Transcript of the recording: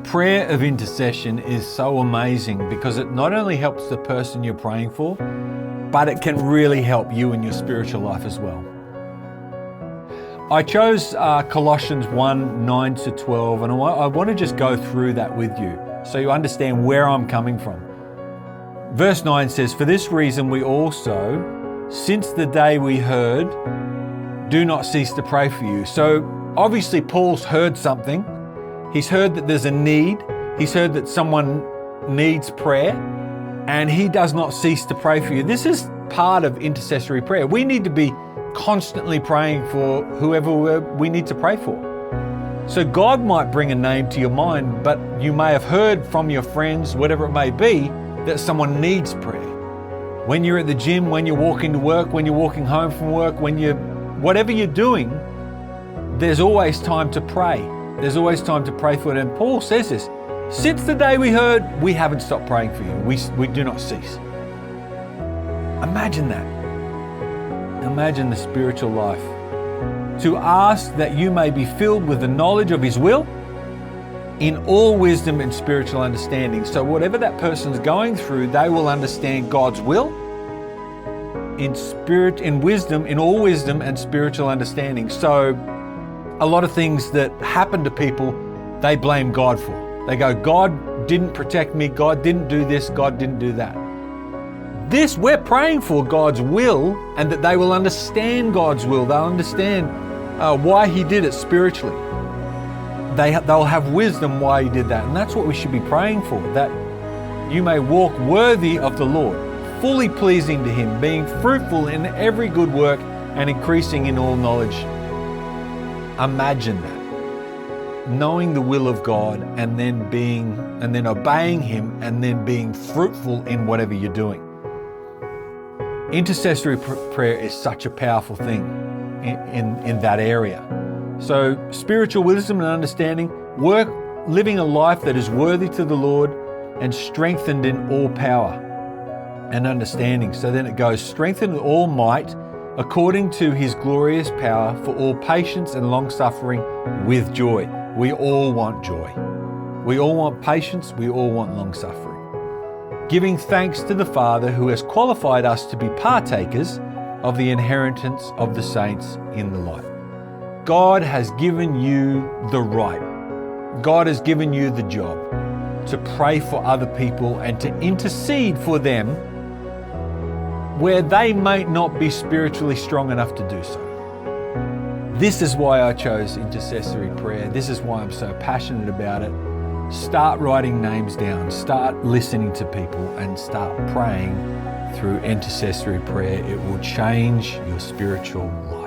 prayer of intercession is so amazing because it not only helps the person you're praying for, but it can really help you in your spiritual life as well. I chose Colossians 1, 9 to 12, and I want to just go through that with you so you understand where I'm coming from. Verse 9 says, "For this reason we also, since the day we heard, do not cease to pray for you." So obviously Paul's heard something. He's heard that there's a need. He's heard that someone needs prayer, and he does not cease to pray for you. This is part of intercessory prayer. We need to be constantly praying for whoever we need to pray for. So God might bring a name to your mind, but you may have heard from your friends, whatever it may be, that someone needs prayer. When you're at the gym, when you're walking to work, when you're walking home from work, whatever you're doing, there's always time to pray. There's always time to pray for it. And Paul says this, since the day we heard, we haven't stopped praying for you. We do not cease. Imagine that. Imagine the spiritual life. To ask that you may be filled with the knowledge of His will in all wisdom and spiritual understanding. So whatever that person's going through, they will understand God's will in spirit, in wisdom, in all wisdom and spiritual understanding. So a lot of things that happen to people, they blame God for. They go, God didn't protect me, God didn't do this, God didn't do that. We're praying for God's will, and that they will understand God's will. They'll understand why He did it spiritually. They'll have wisdom why He did that. And that's what we should be praying for, that you may walk worthy of the Lord, fully pleasing to Him, being fruitful in every good work and increasing in all knowledge. Imagine that. Knowing the will of God and then obeying Him and then being fruitful in whatever you're doing. Intercessory prayer is such a powerful thing in that area. So spiritual wisdom and understanding, living a life that is worthy to the Lord and strengthened in all power and understanding. So then it goes, strengthened in all might according to His glorious power for all patience and long suffering with joy. We all want joy. We all want patience. We all want long suffering. Giving thanks to the Father who has qualified us to be partakers of the inheritance of the saints in the light. God has given you the right. God has given you the job to pray for other people and to intercede for them where they might not be spiritually strong enough to do so. This is why I chose intercessory prayer. This is why I'm so passionate about it. Start writing names down, start listening to people, and start praying through intercessory prayer. It will change your spiritual life.